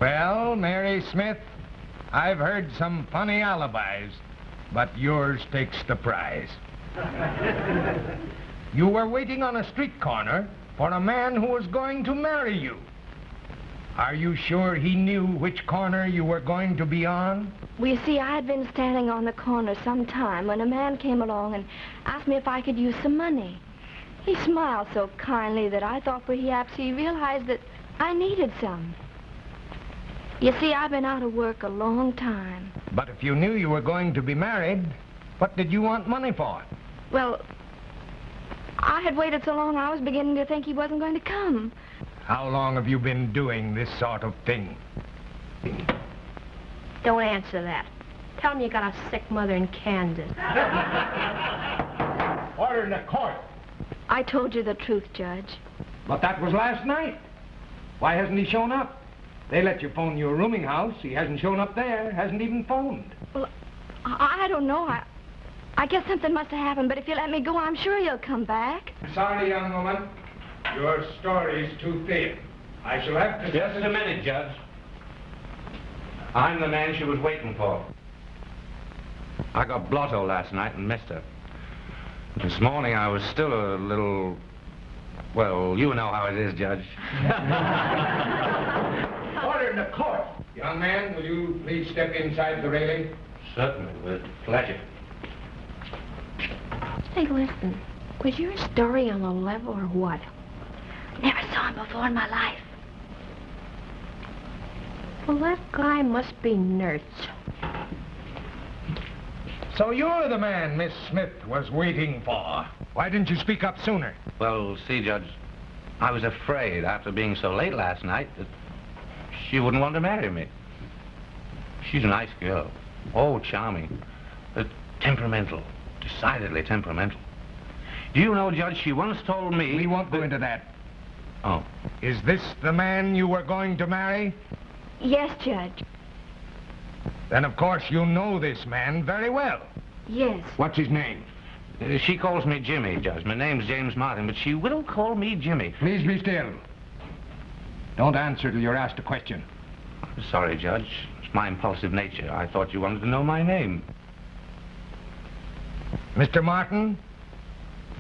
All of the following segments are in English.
Well, Mary Smith, I've heard some funny alibis, but yours takes the prize. You were waiting on a street corner for a man who was going to marry you. Are you sure he knew which corner you were going to be on? Well, you see, I had been standing on the corner some time when a man came along and asked me if I could use some money. He smiled so kindly that I thought perhaps he realized that I needed some. You see, I've been out of work a long time. But if you knew you were going to be married, what did you want money for? Well, I had waited so long I was beginning to think he wasn't going to come. How long have you been doing this sort of thing? Don't answer that. Tell him you got a sick mother in Kansas. Order in the court. I told you the truth, Judge. But that was last night. Why hasn't he shown up? They let you phone your rooming house. He hasn't shown up there, hasn't even phoned. Well, I don't know. I guess something must have happened, but if you let me go, I'm sure you'll come back. Sorry, young woman. Your story's too thin. I shall have to... Just a minute, Judge. I'm the man she was waiting for. I got blotto last night and missed her. This morning I was still a little... Well, you know how it is, Judge. Order in the court. Young man, will you please step inside the railing? Certainly, with pleasure. Say, listen, was your story on the level or what? Never saw him before in my life. Well, that guy must be nuts. So you're the man Miss Smith was waiting for. Why didn't you speak up sooner? Well, see, Judge, I was afraid after being so late last night that she wouldn't want to marry me. She's a nice girl. Oh, charming. But temperamental. Decidedly temperamental. Do you know, Judge, she once told me... We won't go into that. Oh. Is this the man you were going to marry? Yes, Judge. Then, of course, you know this man very well. Yes. What's his name? She calls me Jimmy, Judge. My name's James Martin, but she will call me Jimmy. Please be still. Don't answer till you're asked a question. I'm sorry, Judge. It's my impulsive nature. I thought you wanted to know my name. Mr. Martin,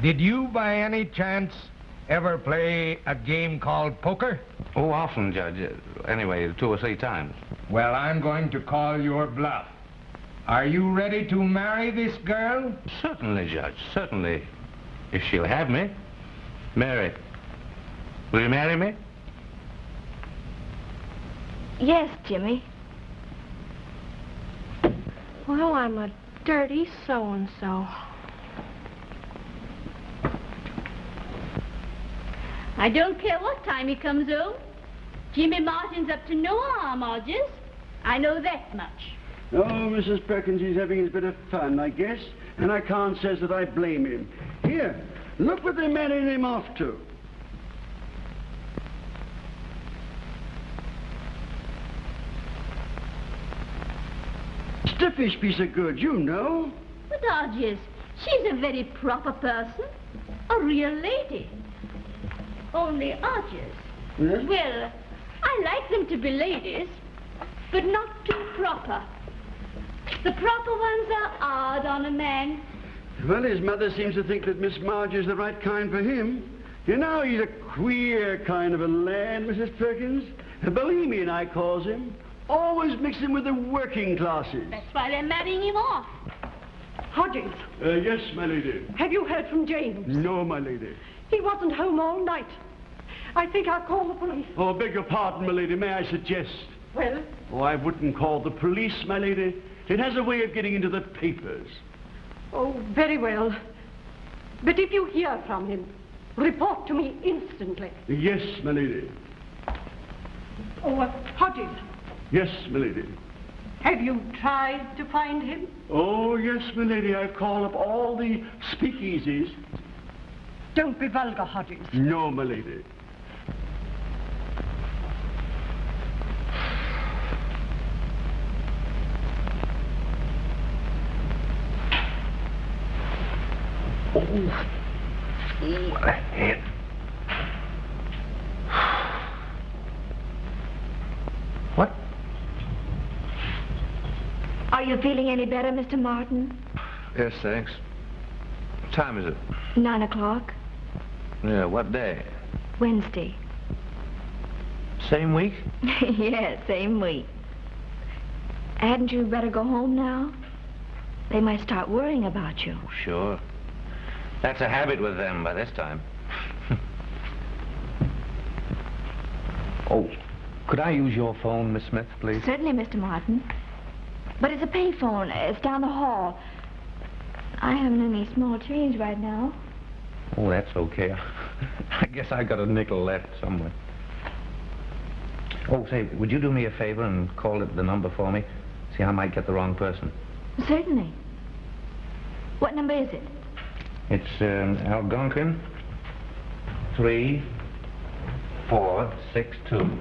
did you by any chance ever play a game called poker? Oh, often, Judge. Anyway, 2 or 3 times. Well, I'm going to call your bluff. Are you ready to marry this girl? Certainly, Judge, certainly. If she'll have me. Mary, will you marry me? Yes, Jimmy. Well, I'm a dirty so-and-so. I don't care what time he comes home. Jimmy Martin's up to no harm, Hodges. I know that much. Oh, Mrs. Perkins, he's having his bit of fun, I guess. And I can't say that I blame him. Here, look what they're marrying him off to. Stiffish piece of goods, you know. But Hodges, she's a very proper person. A real lady. Only Hodges. Yes? Well, I like them to be ladies, but not too proper. The proper ones are hard on a man. Well, his mother seems to think that Miss Marge is the right kind for him. You know, he's a queer kind of a lad, Mrs. Perkins. A bohemian, I calls him. Always mixing with the working classes. That's why they're marrying him off. Hodges, Yes, my lady. have you heard from James? No, my lady. He wasn't home all night. I think I'll call the police. Oh, beg your pardon, my lady. May I suggest? Well, Oh, I wouldn't call the police, my lady. It has a way of getting into the papers. oh, very well. But if you hear from him, report to me instantly. Yes, my lady. Oh, Hodges, Yes, my lady. have you tried to find him? Oh, yes, my lady. I call up all the speakeasies. Don't be vulgar, Hodges. No, my lady. What a head. What? Are you feeling any better, Mr. Martin? Yes, thanks. What time is it? 9 o'clock. Yeah, what day? Wednesday. Same week? Yes, same week. Hadn't you better go home now? They might start worrying about you. Sure. That's a habit with them by this time. Oh, could I use your phone, Miss Smith, please? Certainly, Mr. Martin. But it's a payphone. It's down the hall. I haven't any small change right now. Oh, that's okay. I guess I got a nickel left somewhere. Oh, say, would you do me a favor and call it the number for me? See, I might get the wrong person. Certainly. What number is it? It's Algonquin 3462.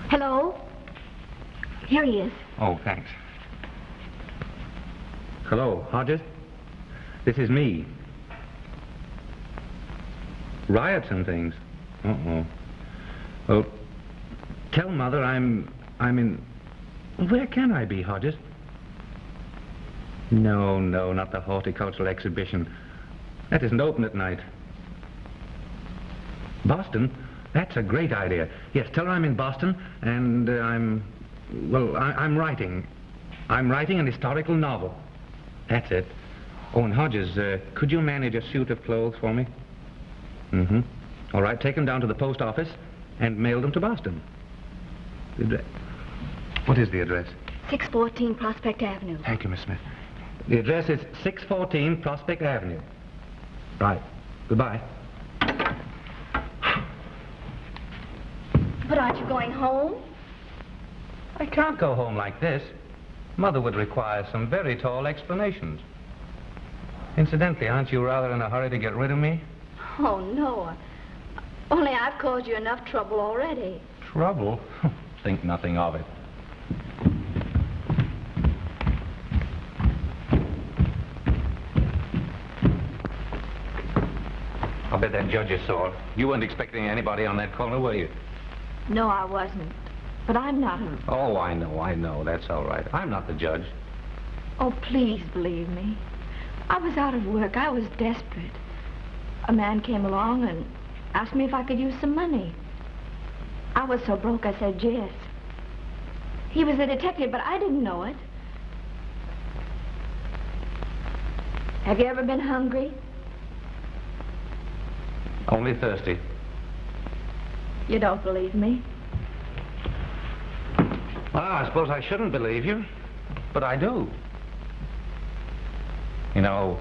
Hello? Here he is. Oh, thanks. Hello, Hodges? This is me. Riots and things. Uh-oh. Well, tell Mother I'm in... Where can I be, Hodges? No, not the horticultural exhibition. That isn't open at night. Boston? That's a great idea. Yes, tell her I'm in Boston, and I'm writing. I'm writing an historical novel. That's it. Oh, and Hodges, could you manage a suit of clothes for me? Mm-hmm. All right, take them down to the post office and mail them to Boston. What is the address? 614 Prospect Avenue. Thank you, Miss Smith. The address is 614 Prospect Avenue. Right. Goodbye. But aren't you going home? I can't go home like this. Mother would require some very tall explanations. Incidentally, aren't you rather in a hurry to get rid of me? Oh, no. Only I've caused you enough trouble already. Trouble? Think nothing of it. I'll bet that judge is sore. You weren't expecting anybody on that corner, were you? No, I wasn't. But I'm not. Oh, I know. That's all right. I'm not the judge. Oh, please believe me. I was out of work. I was desperate. A man came along and asked me if I could use some money. I was so broke, I said yes. He was a detective, but I didn't know it. Have you ever been hungry? Only thirsty. You don't believe me? Well, I suppose I shouldn't believe you, but I do. You know,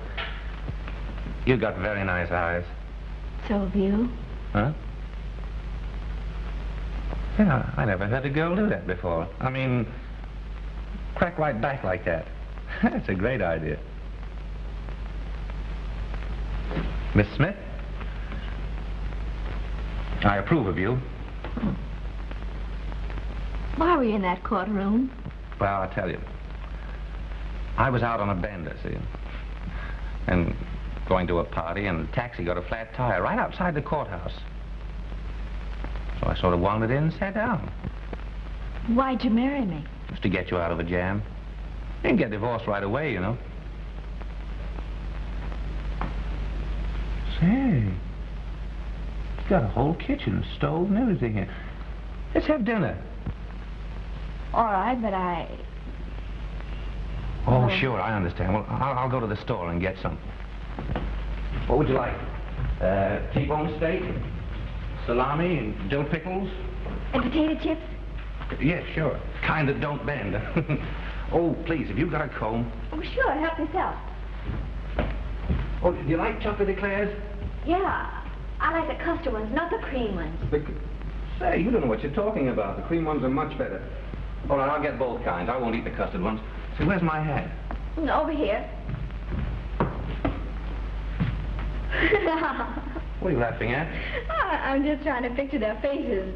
you got very nice eyes. So have you. Huh? Yeah, I never heard a girl do that before. I mean, crack right back like that. That's a great idea. Miss Smith? I approve of you. Why were you in that courtroom? Well, I'll tell you. I was out on a bender, see? And going to a party, and the taxi got a flat tire right outside the courthouse. So I sort of wandered in and sat down. Why'd you marry me? Just to get you out of a jam. You didn't get divorced right away, you know. Say, you got a whole kitchen, stove, and everything here. Let's have dinner. All right, but I... Oh, sure, I understand. Well, I'll go to the store and get some. What would you like? T-bone steak, salami, and dill pickles? And potato chips? Yes, sure. Kind that don't bend. Oh, please, have you got a comb? Oh, sure. Help yourself. Oh, do you like chocolate eclairs? Yeah. I like the custard ones, not the cream ones. Say, you don't know what you're talking about. The cream ones are much better. All right, I'll get both kinds. I won't eat the custard ones. See, where's my hat? Over here. What are you laughing at? I'm just trying to picture their faces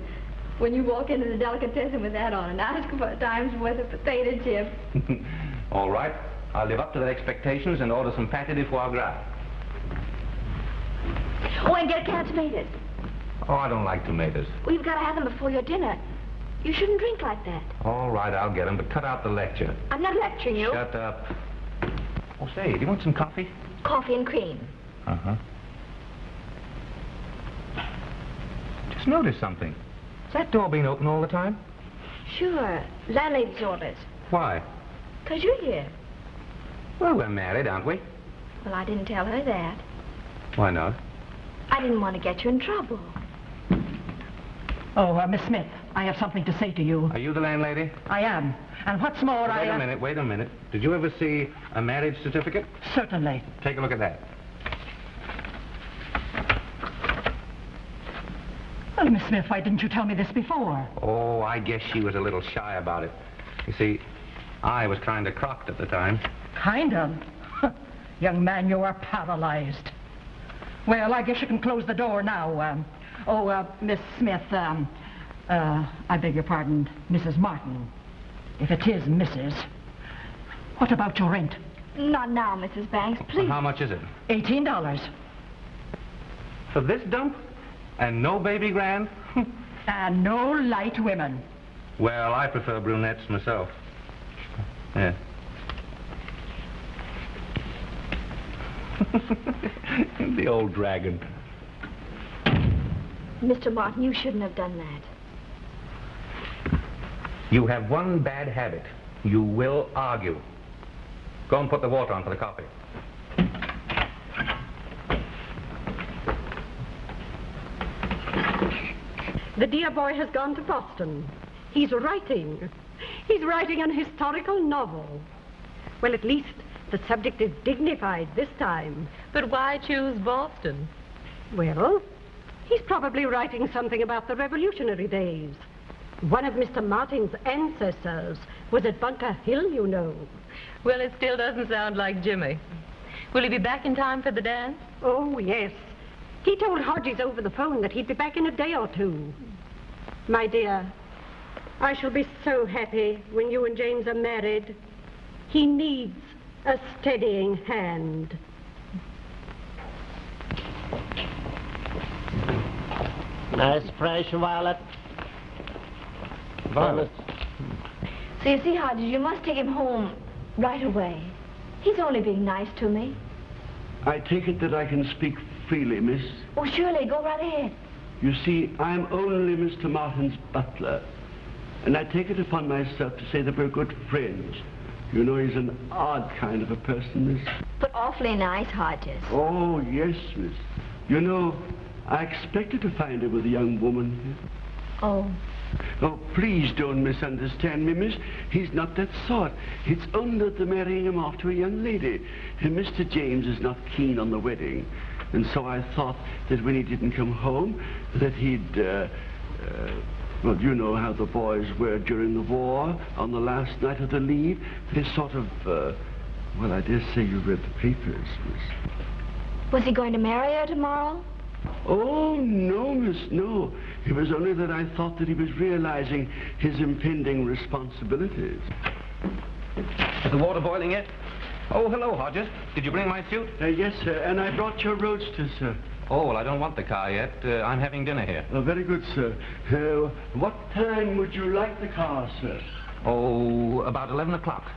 when you walk into the delicatessen with that on and ask for a time's worth of potato chips. All right. I'll live up to their expectations and order some pâté de foie gras. Oh, and get a can of tomatoes. Oh, I don't like tomatoes. Well, you've got to have them before your dinner. You shouldn't drink like that. All right, I'll get them, but cut out the lecture. I'm not lecturing you. Shut up. Oh, say, do you want some coffee? Coffee and cream. Uh-huh. Just noticed something. Has that door been open all the time? Sure. Landlady's orders. Why? 'Cause you're here. Well, we're married, aren't we? Well, I didn't tell her that. Why not? I didn't want to get you in trouble. Oh, Miss Smith, I have something to say to you. Are you the landlady? I am. And what's more, Wait a minute. Did you ever see a marriage certificate? Certainly. Take a look at that. Well, Miss Smith, why didn't you tell me this before? Oh, I guess she was a little shy about it. You see, I was kind of crocked at the time. Kind of? Young man, you are paralyzed. Well, I guess you can close the door now. Miss Smith, I beg your pardon, Mrs. Martin. If it is Mrs. What about your rent? Not now, Mrs. Banks, please. How much is it? $18. For this dump? And no baby grand? And no light women. Well, I prefer brunettes myself. Yeah. The old dragon. Mr. Martin, you shouldn't have done that. You have one bad habit. You will argue. Go and put the water on for the coffee. The dear boy has gone to Boston. He's writing. He's writing an historical novel. Well, at least the subject is dignified this time. But why choose Boston? Well, he's probably writing something about the Revolutionary days. One of Mr. Martin's ancestors was at Bunker Hill, you know. Well, it still doesn't sound like Jimmy. Will he be back in time for the dance? Oh, yes. He told Hodges over the phone that he'd be back in a day or two. My dear, I shall be so happy when you and James are married. He needs a steadying hand. Nice fresh violet. Violet. So you see, Hodges, you must take him home right away. He's only being nice to me. I take it that I can speak freely, miss. Oh, surely, go right ahead. You see, I'm only Mr. Martin's butler. And I take it upon myself to say that we're good friends. You know, he's an odd kind of a person, miss. But awfully nice, Hodges. Oh, yes, miss. You know, I expected to find him with a young woman here. Oh. Oh, please don't misunderstand me, miss. He's not that sort. It's only that they're marrying him off to a young lady. And Mr. James is not keen on the wedding. And so I thought that when he didn't come home, that he'd, well, you know how the boys were during the war, on the last night of the leave. They sort of, well, I dare say you read the papers, miss. Was he going to marry her tomorrow? Oh, no, miss, no. It was only that I thought that he was realizing his impending responsibilities. Is the water boiling yet? Oh, hello, Hodges. Did you bring my suit? Yes, sir, and I brought your roadster, sir. Oh, well, I don't want the car yet. I'm having dinner here. Oh, very good, sir. What time would you like the car, sir? Oh, about 11 o'clock.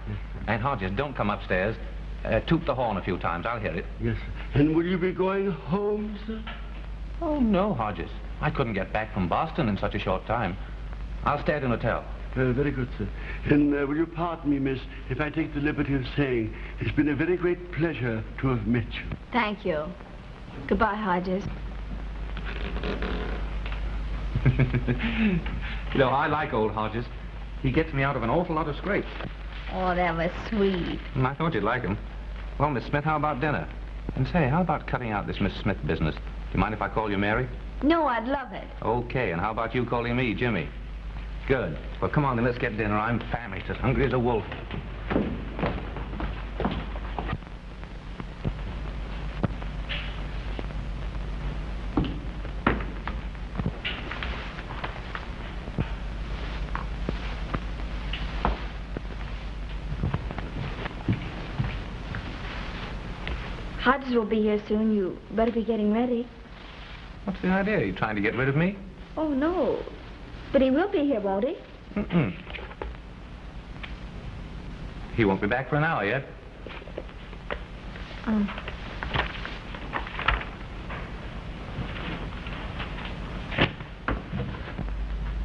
And Hodges, don't come upstairs. Toot the horn a few times. I'll hear it. Yes, sir. And will you be going home, sir? Oh, no, Hodges. I couldn't get back from Boston in such a short time. I'll stay at an hotel. Very good, sir. And will you pardon me, miss, if I take the liberty of saying it's been a very great pleasure to have met you. Thank you. Goodbye, Hodges. You know, I like old Hodges. He gets me out of an awful lot of scrapes. Oh, that was sweet. I thought you'd like him. Well, Miss Smith, how about dinner? And say, how about cutting out this Miss Smith business? Do you mind if I call you Mary? No, I'd love it. Okay, and how about you calling me Jimmy? Good. Well, come on then, let's get dinner. I'm famished, as hungry as a wolf. Hodges will be here soon. You better be getting ready. What's the idea? Are you trying to get rid of me? Oh, no. But he will be here, won't he? Mm-mm. He won't be back for an hour yet.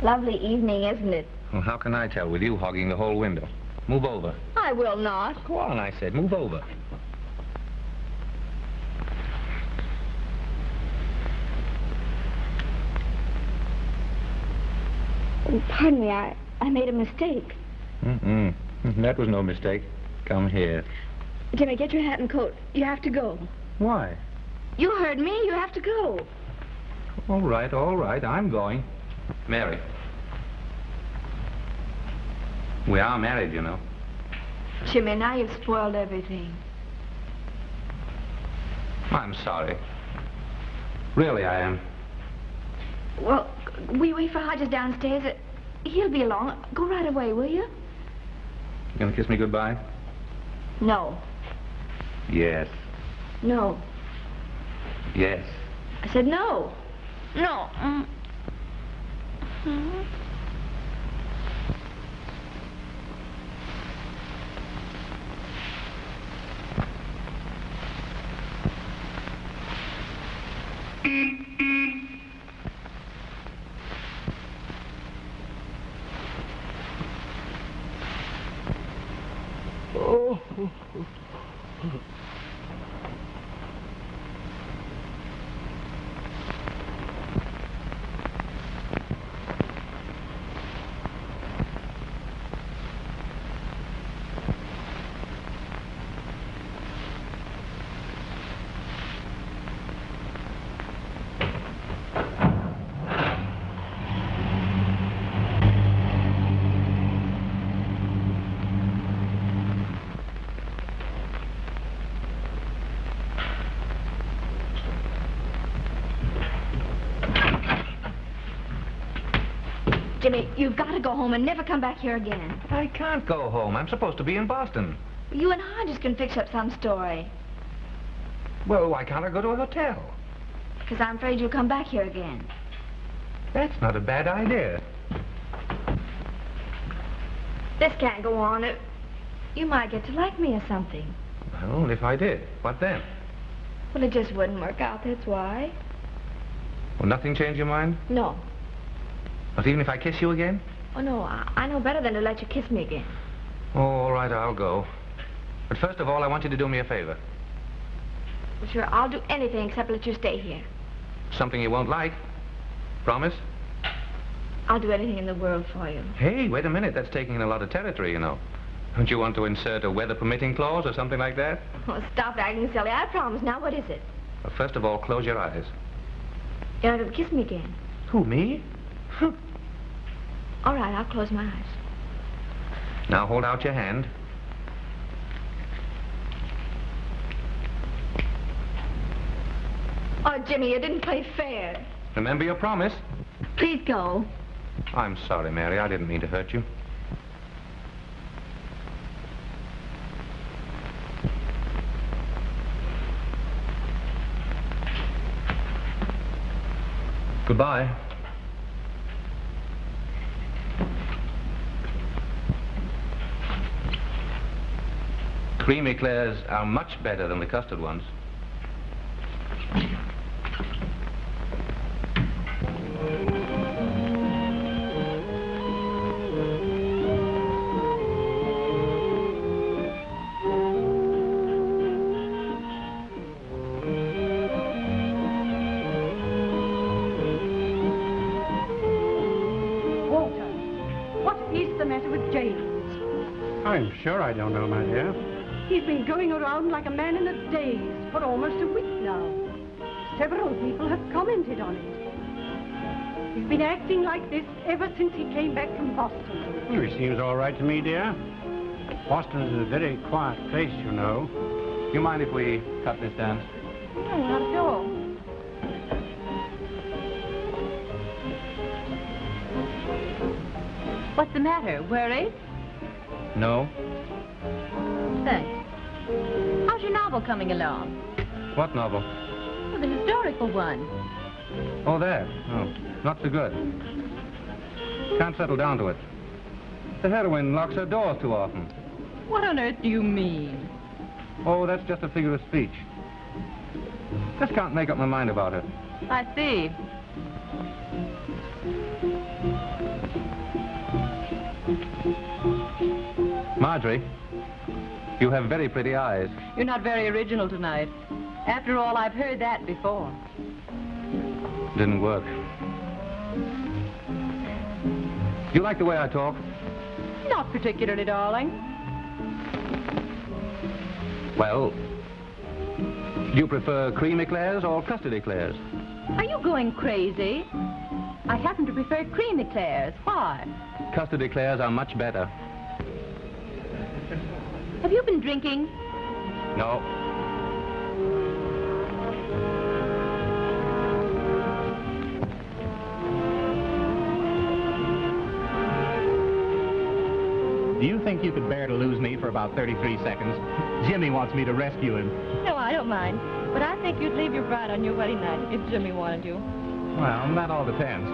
Lovely evening, isn't it? Well, how can I tell with you hogging the whole window? Move over. I will not. Go on, I said. Move over. Pardon me, I made a mistake. Mm-mm. That was no mistake. Come here. Jimmy, get your hat and coat. You have to go. Why? You heard me. You have to go. All right, I'm going. Mary. We are married, you know. Jimmy, now you've spoiled everything. I'm sorry. Really, I am. Well, we wait for Hodges downstairs. He'll be along. Go right away, will you? You gonna kiss me goodbye? No. Yes. No. Yes. I said no. No. Jimmy, you've got to go home and never come back here again. I can't go home. I'm supposed to be in Boston. You and Hodges can fix up some story. Well, why can't I go to a hotel? Because I'm afraid you'll come back here again. That's not a bad idea. This can't go on. You might get to like me or something. Well, if I did, what then? Well, it just wouldn't work out, that's why. Will nothing change your mind? No. Not even if I kiss you again? Oh, no, I know better than to let you kiss me again. Oh, all right, I'll go. But first of all, I want you to do me a favor. Well, sure, I'll do anything except let you stay here. Something you won't like. Promise? I'll do anything in the world for you. Hey, wait a minute. That's taking in a lot of territory, you know. Don't you want to insert a weather-permitting clause or something like that? Oh, stop acting silly. I promise. Now, what is it? Well, first of all, close your eyes. You're not going to kiss me again. Who, me? All right, I'll close my eyes. Now hold out your hand. Oh, Jimmy, you didn't play fair. Remember your promise. Please go. I'm sorry, Mary. I didn't mean to hurt you. Goodbye. Cream eclairs are much better than the custard ones. Walter, what is the matter with James? I'm sure I don't know, my dear. He's been going around like a man in a daze for almost a week now. Several people have commented on it. He's been acting like this ever since he came back from Boston. Well, he seems all right to me, dear. Boston is a very quiet place, you know. You mind if we cut this down? No, not at all. What's the matter? Worried? No. Thanks. How's your novel coming along? What novel? Well, the historical one. Oh, there. Oh, not so good. Can't settle down to it. The heroine locks her doors too often. What on earth do you mean? Oh, that's just a figure of speech. Just can't make up my mind about her. I see. Marjorie, you have very pretty eyes. You're not very original tonight. After all, I've heard that before. Didn't work. You like the way I talk? Not particularly, darling. Well, do you prefer cream eclairs or custard eclairs? Are you going crazy? I happen to prefer cream eclairs. Why? Custard eclairs are much better. Have you been drinking? No. Do you think you could bear to lose me for about 33 seconds? Jimmy wants me to rescue him. No, I don't mind. But I think you'd leave your bride on your wedding night if Jimmy wanted you. Well, that all depends.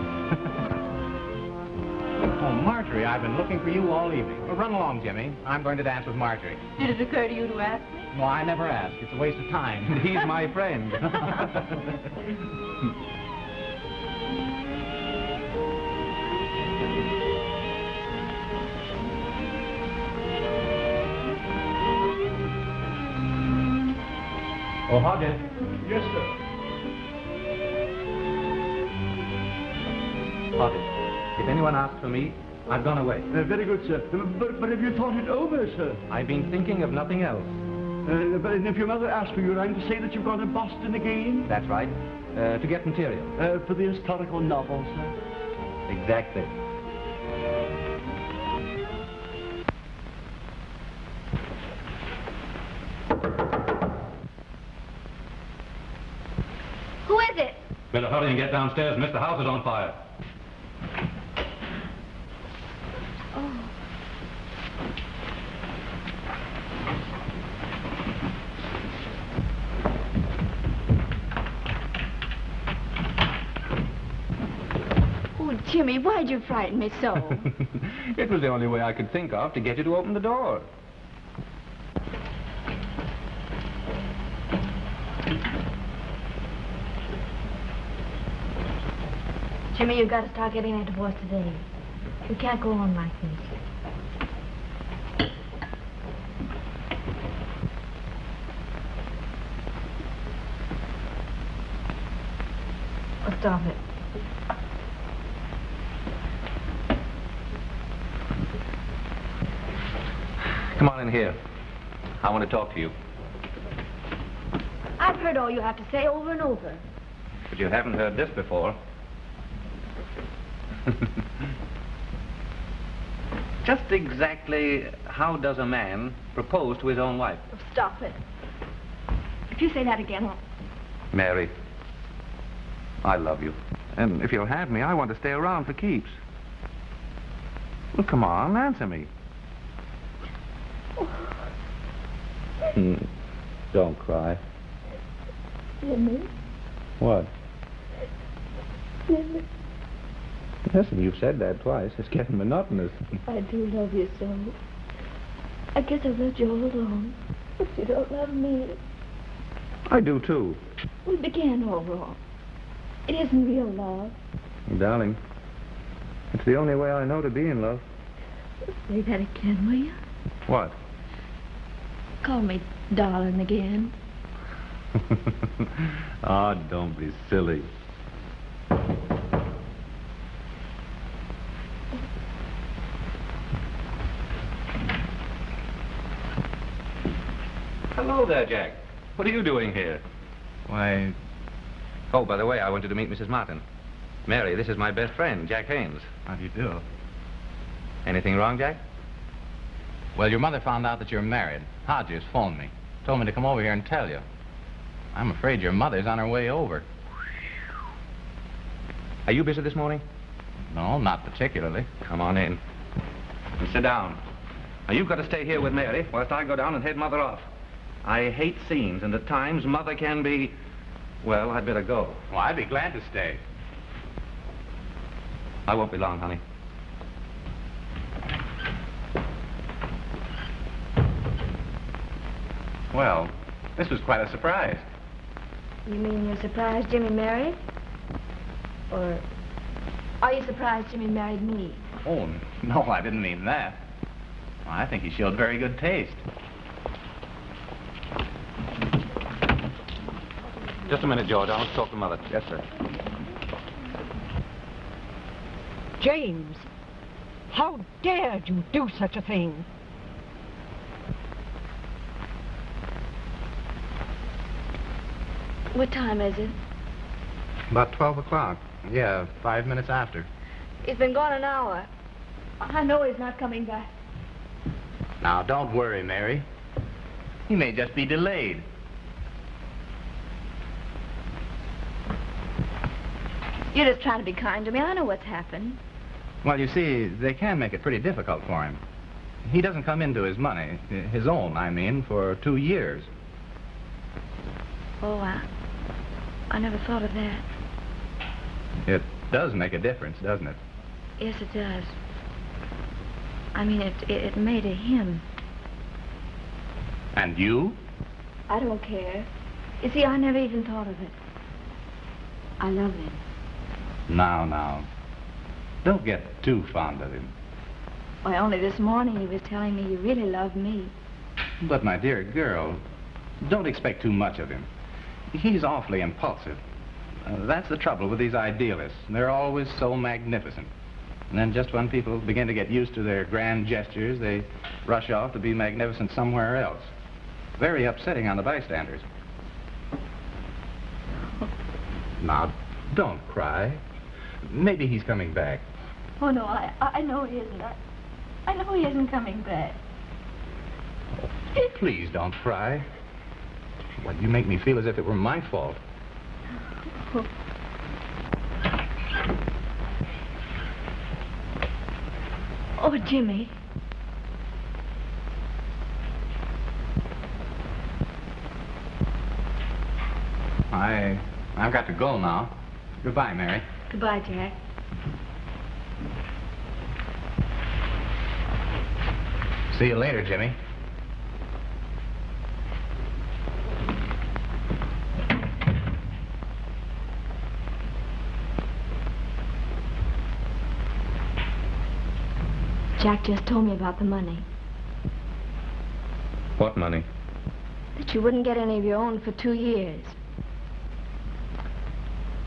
Oh, Marjorie, I've been looking for you all evening. Well, run along, Jimmy. I'm going to dance with Marjorie. Did it occur to you to ask me? Well, I never ask. It's a waste of time. He's my friend. Oh, Hodges. Yes, sir. Hodges, if anyone asks for me, I've gone away. Very good, sir. But have you thought it over, sir? I've been thinking of nothing else. But if your mother asks for you, I'm to say that you've gone to Boston again? That's right. To get material. For the historical novel, sir? Exactly. Who is it? Better hurry and get downstairs. Mr. House is on fire. Jimmy, why'd you frighten me so? It was the only way I could think of to get you to open the door. Jimmy, you've got to start getting that divorce today. You can't go on like this. Oh, stop it. Come on in here. I want to talk to you. I've heard all you have to say over and over. But you haven't heard this before. Just exactly how does a man propose to his own wife? Oh, stop it. If you say that again, Mary, I love you. And if you'll have me, I want to stay around for keeps. Well, come on, answer me. Don't cry. Jimmy. What? Jimmy. Listen, you've said that twice. It's getting monotonous. I do love you so. I guess I've left you all alone. But you don't love me. I do, too. We began all wrong. It isn't real love. Darling, it's the only way I know to be in love. Say that again, will you? What? Call me darling again. Oh, don't be silly. Hello there, Jack. What are you doing here? Why, Oh, by the way, I wanted to meet Mrs. Martin. Mary, this is my best friend, Jack Haynes. how do you do? Anything wrong, Jack? Well, your mother found out that you're married. Hodges phoned me. Told me to come over here and tell you. I'm afraid your mother's on her way over. Are you busy this morning? No, not particularly. Come on in. And sit down. Now, you've got to stay here with Mary whilst I go down and head Mother off. I hate scenes, and at times Mother can be Well, I'd better go. Well, I'd be glad to stay. I won't be long, honey. Well, this was quite a surprise. You mean you're surprised Jimmy married? Or are you surprised Jimmy married me? Oh, no, I didn't mean that. Well, I think he showed very good taste. Just a minute, George. I want to talk to Mother. Yes, sir. James, how dared you do such a thing? What time is it? About 12 o'clock. Yeah, 5 minutes after. He's been gone an hour. I know he's not coming back. Now, don't worry, Mary. He may just be delayed. You're just trying to be kind to me. I know what's happened. Well, you see, they can make it pretty difficult for him. He doesn't come into his money, his own, I mean, for 2 years. Oh, I never thought of that. It does make a difference, doesn't it? Yes, it does. I mean, it made a him. And you? I don't care. You see, I never even thought of it. I love him. Now. Don't get too fond of him. Why, only this morning he was telling me he really loved me. But, my dear girl, don't expect too much of him. He's awfully impulsive. That's the trouble with these idealists. They're always so magnificent. And then just when people begin to get used to their grand gestures, they rush off to be magnificent somewhere else. Very upsetting on the bystanders. Now, don't cry. Maybe he's coming back. Oh, no, I know he isn't. I know he isn't coming back. Oh, please don't cry. Well, you make me feel as if it were my fault. Oh, Jimmy. I've got to go now. Goodbye, Mary. Goodbye, Jack. See you later, Jimmy. Jack just told me about the money. What money? That you wouldn't get any of your own for 2 years.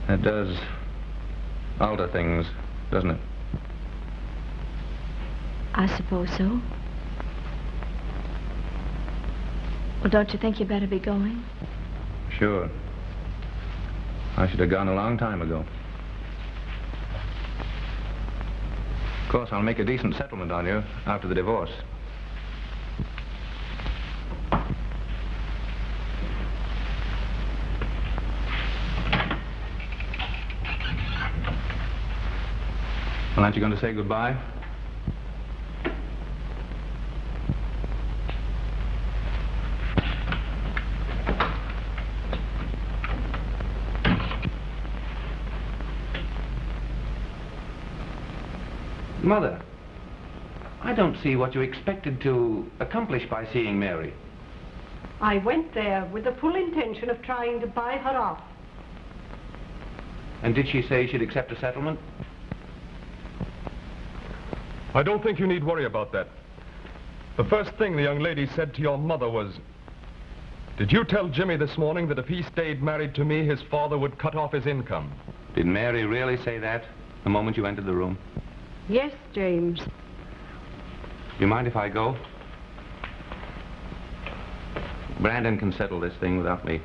That does alter things, doesn't it? I suppose so. Well, don't you think you better be going? Sure. I should have gone a long time ago. Of course, I'll make a decent settlement on you after the divorce. Well, aren't you going to say goodbye? Mother, I don't see what you expected to accomplish by seeing Mary. I went there with the full intention of trying to buy her off. And did she say she'd accept a settlement? I don't think you need worry about that. The first thing the young lady said to your mother was, did you tell Jimmy this morning that if he stayed married to me, his father would cut off his income? Did Mary really say that the moment you entered the room? Yes, James. Do you mind if I go? Brandon can settle this thing without me.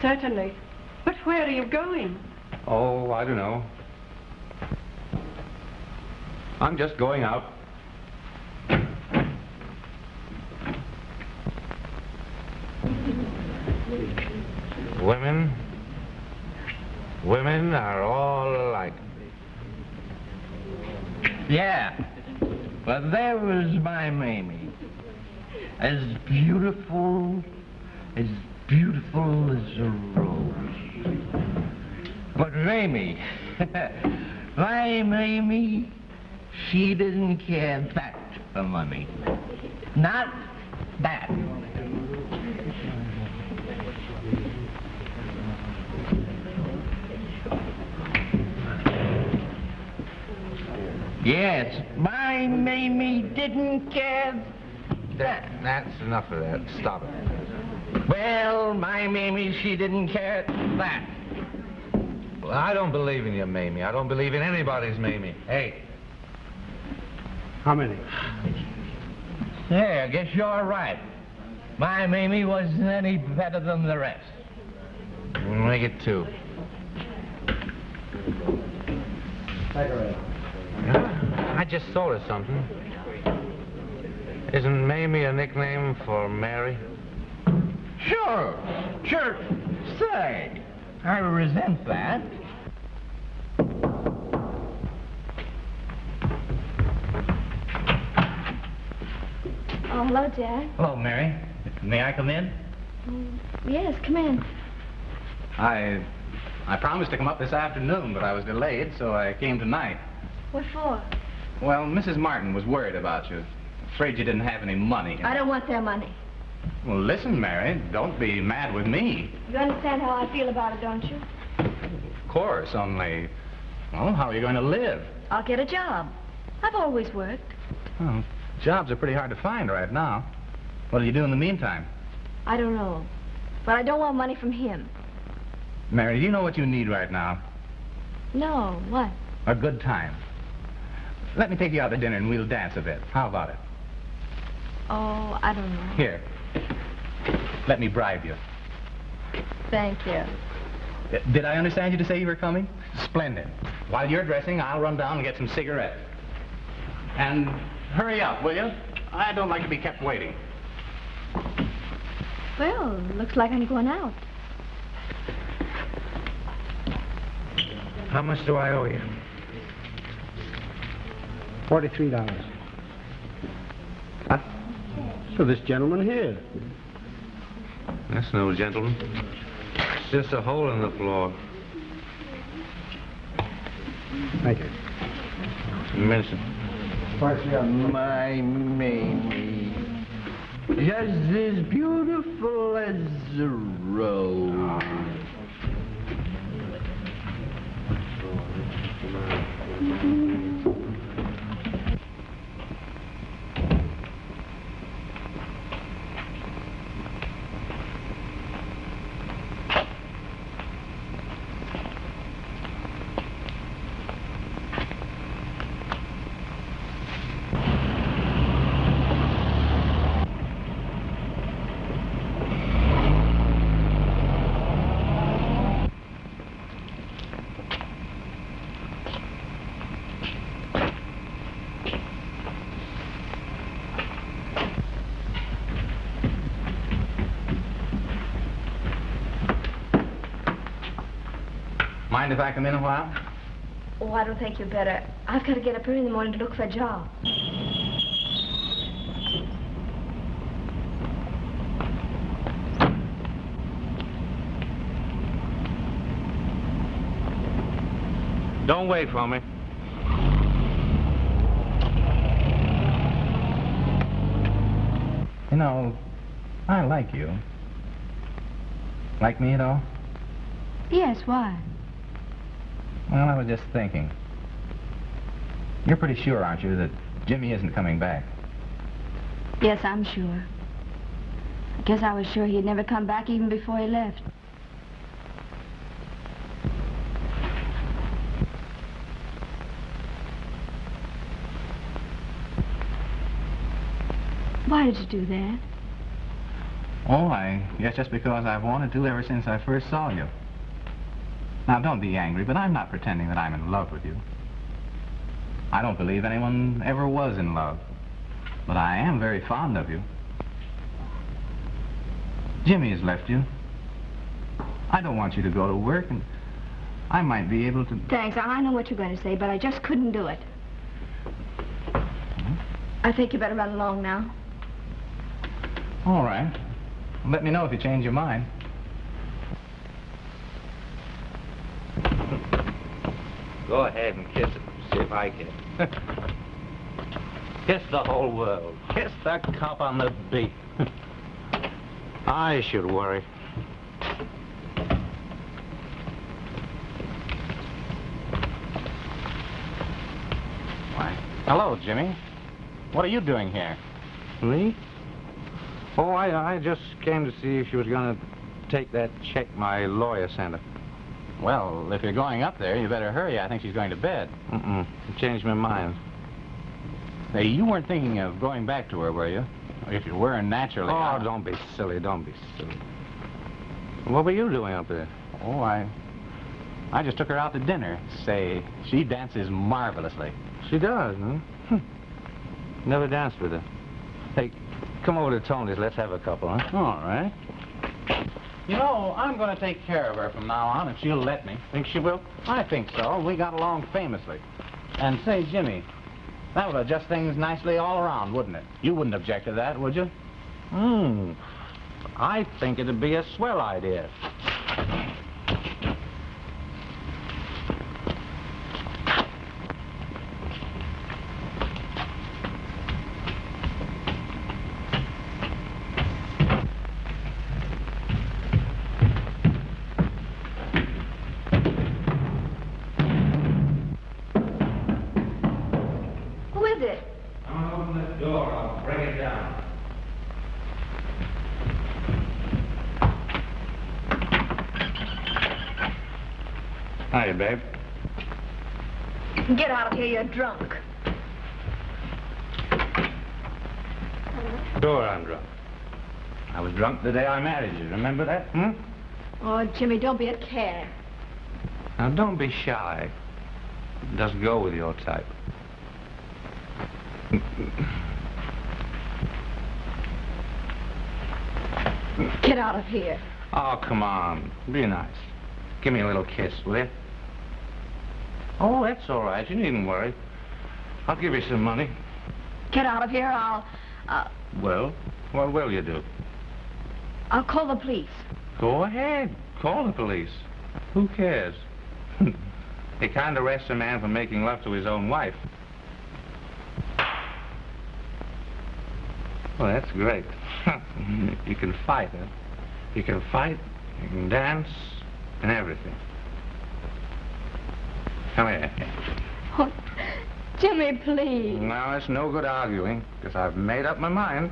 Certainly. But where are you going? Oh, I don't know. I'm just going out. Women are all alike. Yeah, but there was my Mamie. As beautiful as a rose. But Mamie, my Mamie, she didn't care that for money. Not that. Yes, my Mamie didn't care that. That's enough of that. Stop it. Well, my Mamie, she didn't care that. Well, I don't believe in your Mamie. I don't believe in anybody's Mamie. Hey. How many? Hey, I guess you're right. My Mamie wasn't any better than the rest. Make it 2. I just thought of something. Isn't Mamie a nickname for Mary? Sure. Say, I resent that. Oh, hello, Jack. Hello, Mary. May I come in? Yes, come in. I promised to come up this afternoon, but I was delayed, so I came tonight. What for? Well, Mrs. Martin was worried about you. Afraid you didn't have any money. I don't want their money. Well, listen, Mary, don't be mad with me. You understand how I feel about it, don't you? Of course, only, well, how are you going to live? I'll get a job. I've always worked. Well, jobs are pretty hard to find right now. What do you do in the meantime? I don't know. But I don't want money from him. Mary, do you know what you need right now? No, what? A good time. Let me take you out to dinner and we'll dance a bit. How about it? Oh, I don't know. Here. Let me bribe you. Thank you. Did I understand you to say you were coming? Splendid. While you're dressing, I'll run down and get some cigarettes. And hurry up, will you? I don't like to be kept waiting. Well, looks like I'm going out. How much do I owe you? $43. Huh? So this gentleman here. That's no gentleman. It's just a hole in the floor. Thank you. Mention. My Mamie, just as beautiful as a rose. Mind if I come in a while? Oh, I don't think you better. I've got to get up early in the morning to look for a job. Don't wait for me. You know, I like you. Like me at all? Yes, why? Well, I was just thinking. You're pretty sure, aren't you, that Jimmy isn't coming back? Yes, I'm sure. I guess I was sure he'd never come back even before he left. Why did you do that? Oh, I guess just because I've wanted to ever since I first saw you. Now, don't be angry, but I'm not pretending that I'm in love with you. I don't believe anyone ever was in love. But I am very fond of you. Jimmy has left you. I don't want you to go to work, and I might be able to... Thanks. I know what you're going to say, but I just couldn't do it. I think you better run along now. All right. Let me know if you change your mind. Go ahead and kiss it. See if I can. Kiss the whole world. Kiss the cop on the beat. I should worry. Why, hello, Jimmy. What are you doing here? Me? Oh, I just came to see if she was going to take that check my lawyer sent her. Well, if you're going up there, you better hurry. I think she's going to bed. I changed my mind. Hey, you weren't thinking of going back to her, were you? If you were, naturally. Oh, don't be silly. Don't be silly. What were you doing up there? Oh, I just took her out to dinner. Say, she dances marvelously. She does, huh? Never danced with her. Hey, come over to Tony's. Let's have a couple, huh? All right. You know, I'm going to take care of her from now on, if she'll let me. Think she will? I think so. We got along famously. And say, Jimmy, that would adjust things nicely all around, wouldn't it? You wouldn't object to that, would you? I think it'd be a swell idea. Hiya, babe. Get out of here, you're drunk. Sure, I'm drunk. I was drunk the day I married you. Remember that? Oh, Jimmy, don't be a cad. Now, don't be shy. Just go with your type. Get out of here. Oh, come on. Be nice. Give me a little kiss, will you? Oh, that's all right. You needn't worry. I'll give you some money. Get out of here, Well, what will you do? I'll call the police. Go ahead. Call the police. Who cares? They can't arrest a man for making love to his own wife. Well, that's great. You can fight, huh? You can fight, you can dance, and everything. Come here. Oh, Jimmy, please. No, it's no good arguing, because I've made up my mind.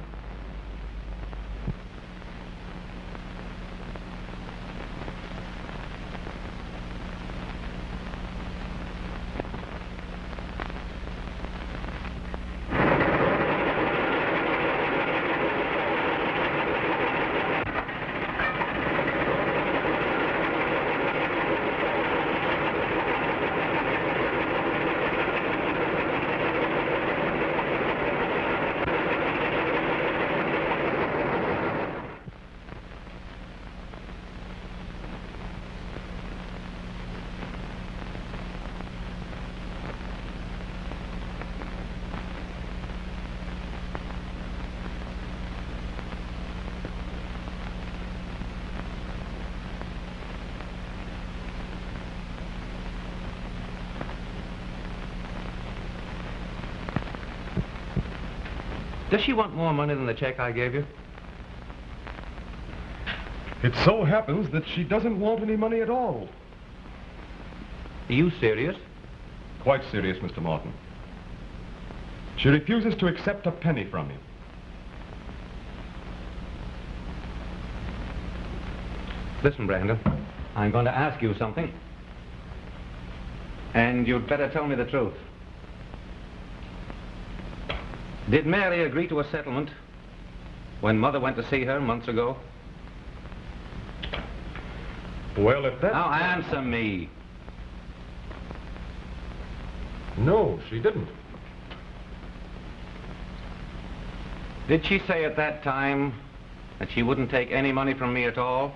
Does she want more money than the check I gave you? It so happens that she doesn't want any money at all. Are you serious? Quite serious, Mr. Martin. She refuses to accept a penny from me. Listen, Brandon, I'm going to ask you something. And you'd better tell me the truth. Did Mary agree to a settlement when Mother went to see her months ago? Well, if that... Now answer me. No, she didn't. Did she say at that time that she wouldn't take any money from me at all?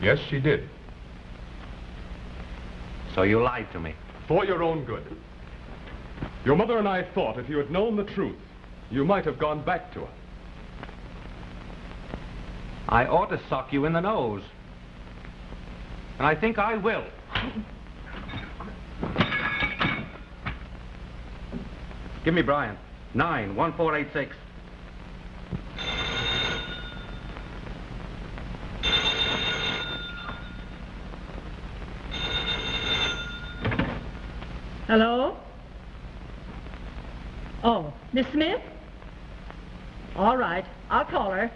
Yes, she did. So you lied to me. For your own good. Your mother and I thought if you had known the truth, you might have gone back to her. I ought to sock you in the nose. And I think I will. Give me Brian. 91486. Hello? Oh, Miss Smith? All right, I'll call her.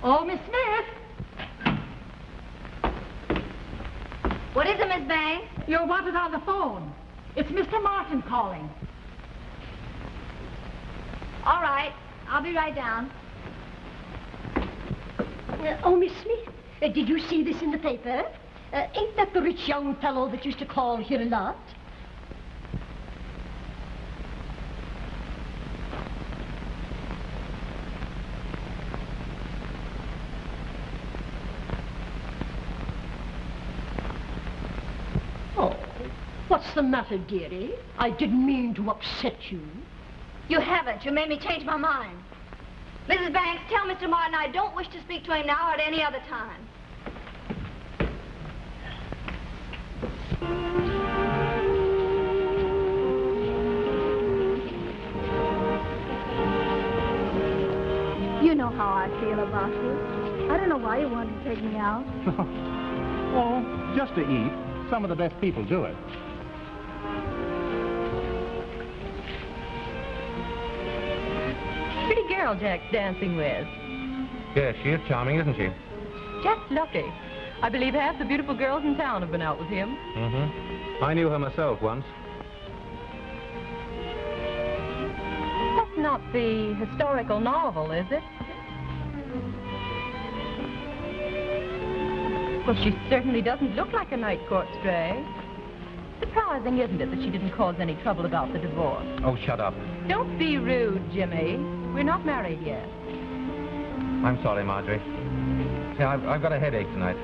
Oh, Miss Smith? What is it, Miss Banks? You're wanted on the phone. It's Mr. Martin calling. All right, I'll be right down. Oh, Miss Smith, did you see this in the paper? Ain't that the rich young fellow that used to call here a lot? Oh, what's the matter, dearie? I didn't mean to upset you. You haven't. You made me change my mind. Mrs. Banks, tell Mr. Martin I don't wish to speak to him now or at any other time. You know how I feel about you. I don't know why you wanted to take me out. Oh, just to eat. Some of the best people do it. Pretty girl Jack's dancing with. Yes, she is charming, isn't she? Jack's lucky. I believe half the beautiful girls in town have been out with him. Mm-hmm. I knew her myself once. That's not the historical novel, is it? Well, she certainly doesn't look like a night court stray. Surprising, isn't it, that she didn't cause any trouble about the divorce? Oh, shut up. Don't be rude, Jimmy. We're not married yet. I'm sorry, Marjorie. See, I've got a headache tonight.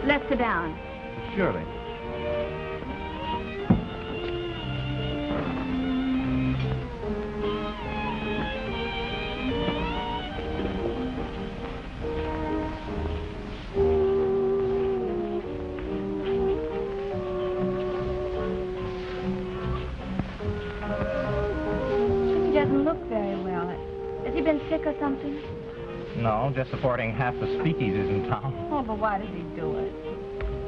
Let's sit down. Surely. He doesn't look very well. Has he been sick or something? No, just supporting half the speakeasies in town. Oh, but why does he do it?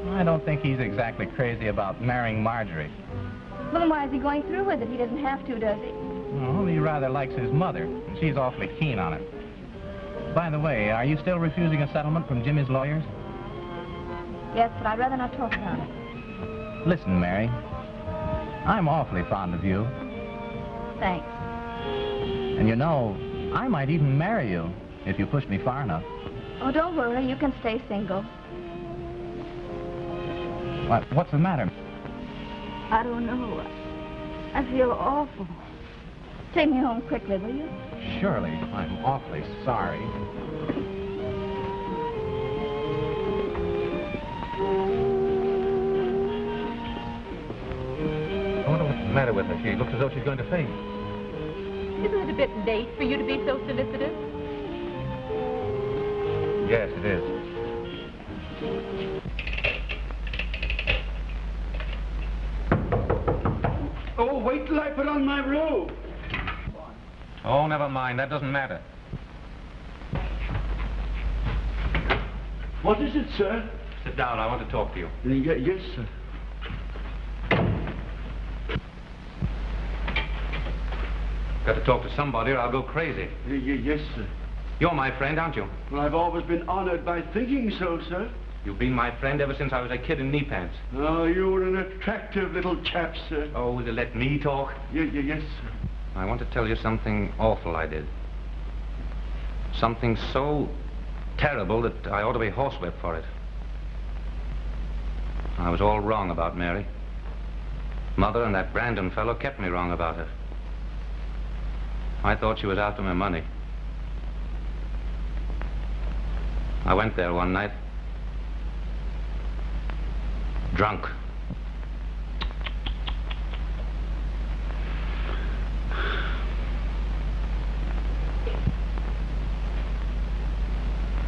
I don't think he's exactly crazy about marrying Marjorie. Well, then why is he going through with it? He doesn't have to, does he? Well, he rather likes his mother, and she's awfully keen on it. By the way, are you still refusing a settlement from Jimmy's lawyers? Yes, but I'd rather not talk about it. Listen, Mary, I'm awfully fond of you. Thanks. And you know, I might even marry you if you push me far enough. Oh, don't worry. You can stay single. What's the matter? I don't know. I feel awful. Take me home quickly, will you? Surely. I'm awfully sorry. I wonder what's the matter with her. She looks as though she's going to faint. Isn't it a bit late for you to be so solicitous? Yes, it is. Oh, wait till I put on my robe. Oh, never mind. That doesn't matter. What is it, sir? Sit down. I want to talk to you. Yes, sir. Got to talk to somebody or I'll go crazy. Yes, sir. You're my friend, aren't you? Well, I've always been honored by thinking so, sir. You've been my friend ever since I was a kid in knee pants. Oh, you're an attractive little chap, sir. Oh, will you let me talk? Yes, sir. I want to tell you something awful I did. Something so terrible that I ought to be horsewhipped for it. I was all wrong about Mary. Mother and that Brandon fellow kept me wrong about her. I thought she was after my money. I went there one night. Drunk.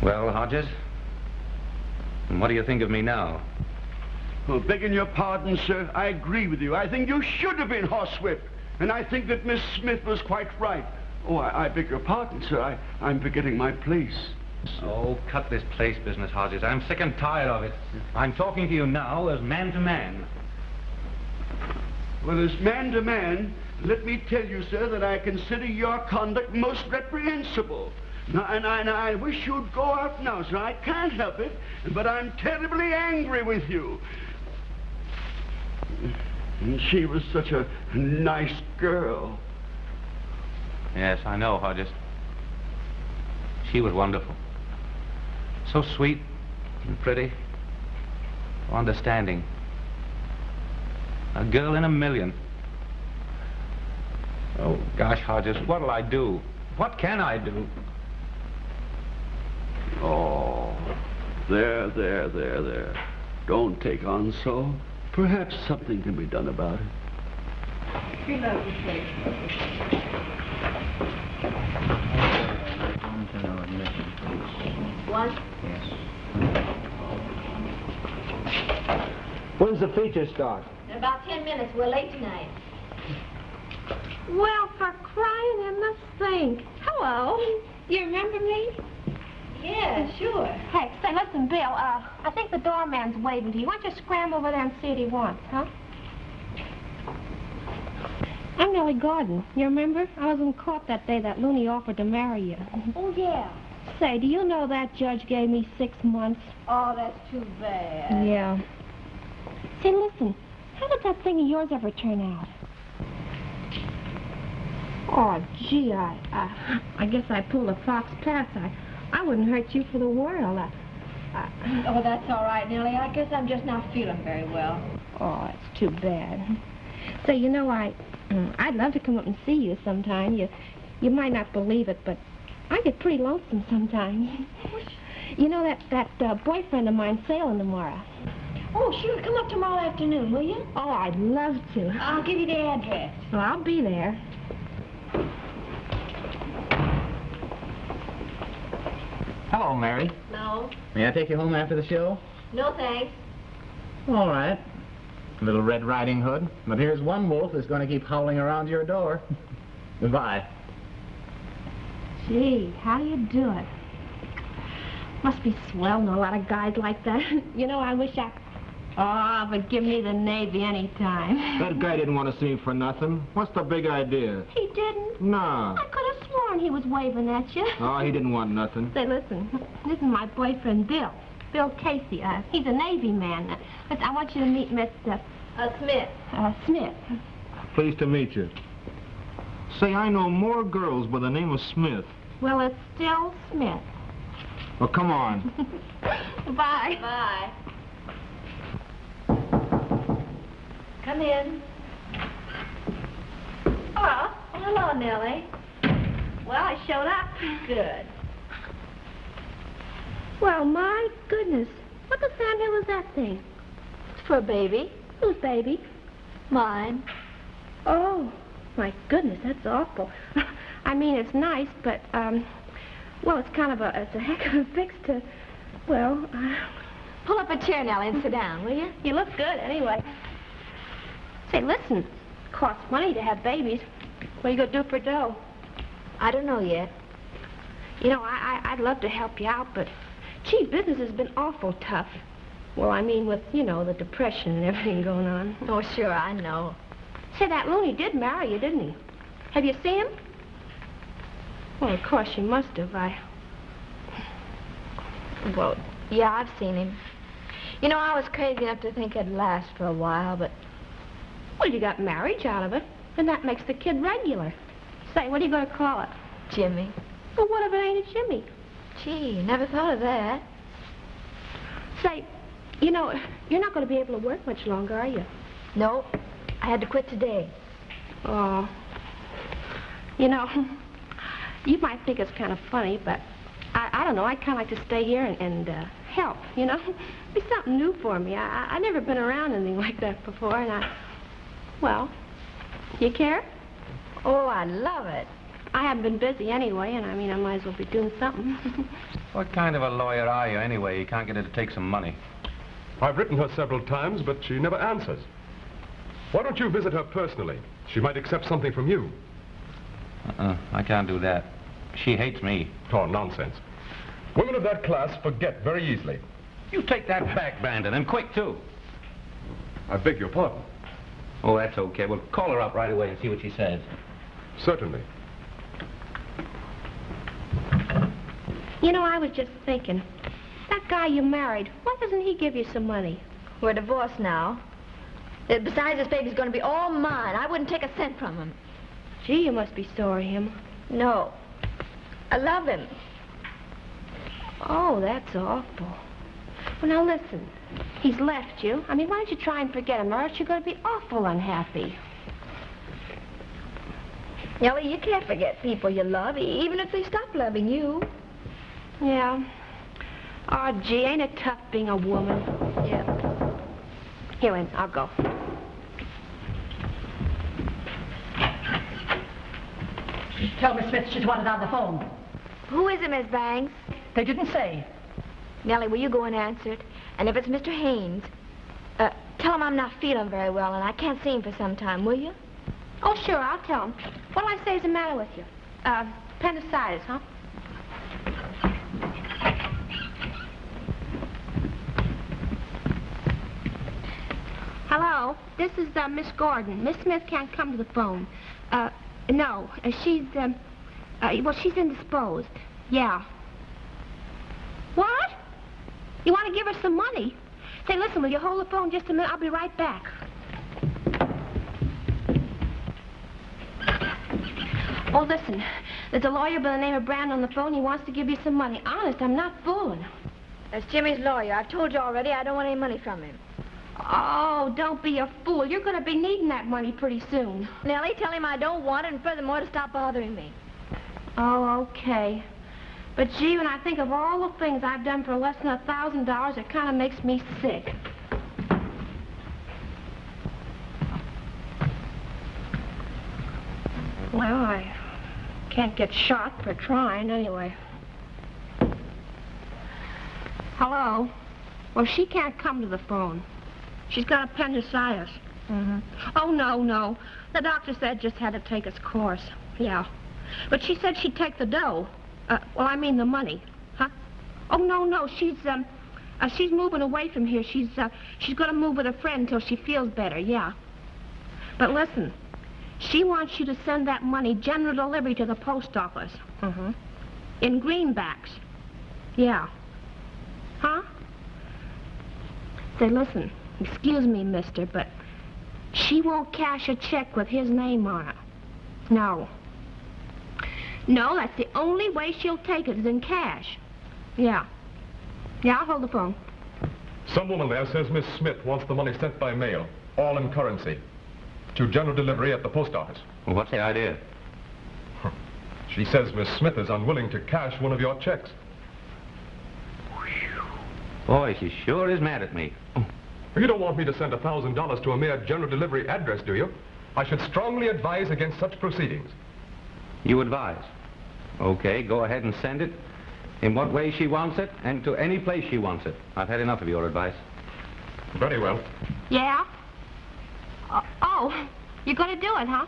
Well, Hodges, and what do you think of me now? Well, begging your pardon, sir, I agree with you. I think you should have been horsewhipped. And I think that Miss Smith was quite right. Oh, I beg your pardon, sir. I'm forgetting my place. Oh, cut this place business, Hodges. I'm sick and tired of it. I'm talking to you now as man to man. Well, as man to man, let me tell you, sir, that I consider your conduct most reprehensible. Now, and I wish you'd go out now, sir. I can't help it, but I'm terribly angry with you. And she was such a nice girl. Yes, I know, Hodges. She was wonderful. So sweet and pretty, understanding. A girl in a million. Oh, gosh, Hodges, what'll I do? What can I do? Oh, there. Don't take on so. Perhaps something can be done about it. What? Yes. When's the feature start? In about 10 minutes. We're late tonight. Well, for crying in the sink. Hello. You remember me? Yeah, sure. Hey, say, listen, Bill, I think the doorman's waiting for you. Why don't you scramble over there and see what he wants, huh? I'm Nellie Gordon. You remember? I was in court that day that Looney offered to marry you. Oh, yeah. Say, do you know that judge gave me 6 months? Oh, that's too bad. Yeah. Say, listen, how did that thing of yours ever turn out? Oh, gee, I guess I pulled a fox pass. I wouldn't hurt you for the world. Oh, that's all right, Nellie. I guess I'm just not feeling very well. Oh, it's too bad. Say, you know, I'd love to come up and see you sometime. You might not believe it, but I get pretty lonesome sometimes. You know that boyfriend of mine sailing tomorrow. Oh, sure. Come up tomorrow afternoon, will you? Oh, I'd love to. I'll give you the address. Well, I'll be there. Hello, Mary. No. May I take you home after the show? No, thanks. All right. Little Red Riding Hood. But here's one wolf that's going to keep howling around your door. Goodbye. Gee, how do you do it? Must be swell knowing a lot of guys like that. You know, I wish I... Oh, but give me the Navy any time. That guy didn't want to see me for nothing. What's the big idea? He didn't? No. I could have sworn he was waving at you. Oh, he didn't want nothing. Say, listen, this is my boyfriend, Bill. Bill Casey. He's a Navy man. Listen, I want you to meet Miss... Smith. Smith. Pleased to meet you. Say, I know more girls by the name of Smith. Well, it's still Smith. Well, come on. Bye. Bye. Come in. Oh, hello, Nellie. Well, I showed up. Good. Well, my goodness. What the family was that thing? It's for a baby. Whose baby? Mine. Oh, my goodness, that's awful. I mean, it's nice, but, well, it's a heck of a fix to, well, Pull up a chair, Nellie, and sit down, will you? You look good, anyway. Say, listen, it costs money to have babies. What are you going to do for dough? I don't know yet. You know, I'd love to help you out, but, gee, business has been awful tough. Well, I mean, with, you know, the depression and everything going on. Oh, sure, I know. Say, that Looney did marry you, didn't he? Have you seen him? Well, of course you must have. Well, yeah, I've seen him. You know, I was crazy enough to think it'd last for a while, but... Well, you got marriage out of it, and that makes the kid regular. Say, what are you going to call it? Jimmy. Well, what if it ain't a Jimmy? Gee, never thought of that. Say, you know, you're not going to be able to work much longer, are you? No, I had to quit today. Oh. You know, you might think it's kind of funny, but I don't know. I'd kind of like to stay here and help, you know? It'd be something new for me. I've never been around anything like that before, and well, you care? Oh, I love it. I haven't been busy anyway, and I mean, I might as well be doing something. What kind of a lawyer are you, anyway? You can't get her to take some money. I've written her several times, but she never answers. Why don't you visit her personally? She might accept something from you. I can't do that. She hates me. Oh, nonsense. Women of that class forget very easily. You take that back, Brandon, and quick, too. I beg your pardon. Oh, that's okay. We'll call her up right away and see what she says. Certainly. You know, I was just thinking, that guy you married, why doesn't he give you some money? We're divorced now. Besides, this baby's going to be all mine. I wouldn't take a cent from him. Gee, you must be sorry him. No. I love him. Oh, that's awful. Well, now listen. He's left you. I mean, why don't you try and forget him, or else you're going to be awful unhappy. Nellie, you can't forget people you love, even if they stop loving you. Yeah. Oh, gee, ain't it tough being a woman? Yeah. Here, Ann, I'll go. Tell Miss Smith she's wanted on the phone. Who is it, Miss Banks? They didn't say. Nellie, will you go and answer it? And if it's Mr. Haynes, tell him I'm not feeling very well and I can't see him for some time, will you? Oh, sure, I'll tell him. What'll I say is the matter with you? Appendicitis, huh? Hello, this is Miss Gordon. Miss Smith can't come to the phone. No, she's indisposed. Yeah. What? You want to give her some money? Say, listen, will you hold the phone just a minute? I'll be right back. Oh, listen, there's a lawyer by the name of Brandon on the phone. He wants to give you some money. Honest, I'm not fooling. That's Jimmy's lawyer. I've told you already I don't want any money from him. Oh, don't be a fool. You're going to be needing that money pretty soon. Nellie, tell him I don't want it, and furthermore, to stop bothering me. Oh, okay. But, gee, when I think of all the things I've done for less than $1,000, it kind of makes me sick. Well, I can't get shot for trying, anyway. Hello? Well, she can't come to the phone. She's got appendicitis. Mm-hmm. Oh, no. The doctor said just had to take its course. Yeah. But she said she'd take the dough. Well, I mean the money. Huh? Oh, no. She's moving away from here. She's going to move with a friend until she feels better, yeah. But listen, she wants you to send that money general delivery to the post office. Mm-hmm. In greenbacks. Yeah. Huh? Say, listen, excuse me, mister, but she won't cash a check with his name on it. No. No, that's the only way she'll take it is in cash. Yeah. Yeah, I'll hold the phone. Some woman there says Miss Smith wants the money sent by mail, all in currency, to general delivery at the post office. Well, what's the idea? She says Miss Smith is unwilling to cash one of your checks. Boy, she sure is mad at me. You don't want me to send $1,000 to a mere general delivery address, do you? I should strongly advise against such proceedings. You advise? Okay, go ahead and send it in what way she wants it and to any place she wants it. I've had enough of your advice. Very well. Yeah? Oh, you're going to do it, huh?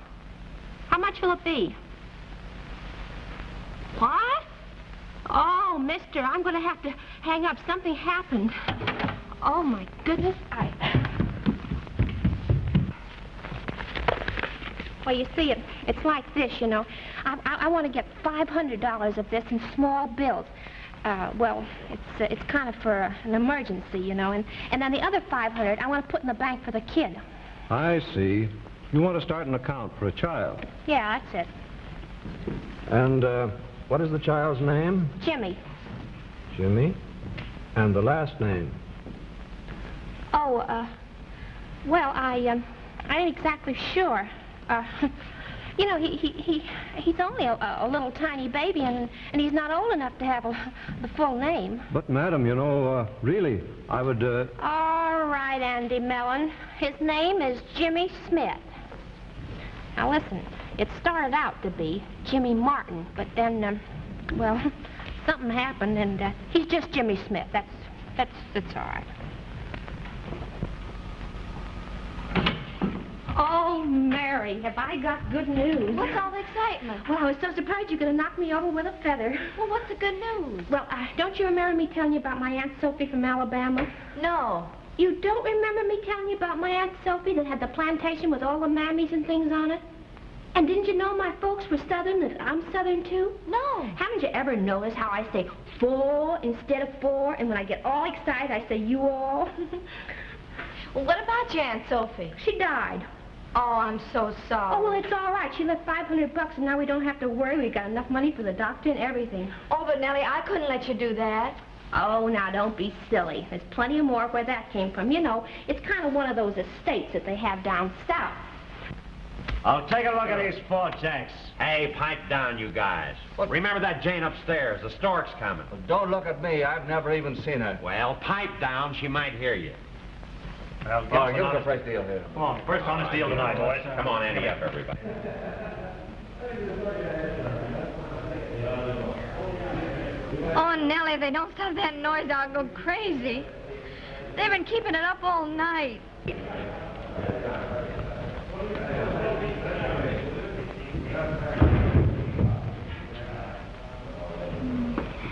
How much will it be? What? Oh, mister, I'm going to have to hang up. Something happened. Oh, my goodness. Well, you see, it's like this, you know. I want to get $500 of this in small bills. Well, it's kind of for an emergency, you know. And then the other $500 I want to put in the bank for the kid. I see. You want to start an account for a child. Yeah, that's it. And, what is the child's name? Jimmy. Jimmy? And the last name? Oh, well, I ain't exactly sure. You know, he's only a little tiny baby, and he's not old enough to have the full name. But, madam, you know, really, I would, All right, Andy Mellon. His name is Jimmy Smith. Now, listen, it started out to be Jimmy Martin, but then, well, something happened, and he's just Jimmy Smith. That's all right. hurry. Have I got good news? What's all the excitement? Well, I was so surprised you could have knocked me over with a feather. Well, what's the good news? Well, don't you remember me telling you about my Aunt Sophie from Alabama? No. You don't remember me telling you about my Aunt Sophie that had the plantation with all the mammies and things on it? And didn't you know my folks were Southern, that I'm Southern too? No. Haven't you ever noticed how I say four instead of four, and when I get all excited, I say you all? Well, what about your Aunt Sophie? She died. Oh, I'm so sorry. Oh, well, it's all right. She left $500, and now we don't have to worry. We got enough money for the doctor and everything. Oh, but Nellie, I couldn't let you do that. Oh, now, don't be silly. There's plenty more where that came from. You know, it's kind of one of those estates that they have down south. Oh, take a look at these four jacks. Hey, pipe down, you guys. Remember that Jane upstairs. The stork's coming. Well, don't look at me. I've never even seen her. Well, pipe down. She might hear you. Well, give us a fresh deal here. Come on, first honest deal tonight, boys. Come on, ante up, everybody. Oh, Nellie, if they don't stop that noise, I'll go crazy. They've been keeping it up all night.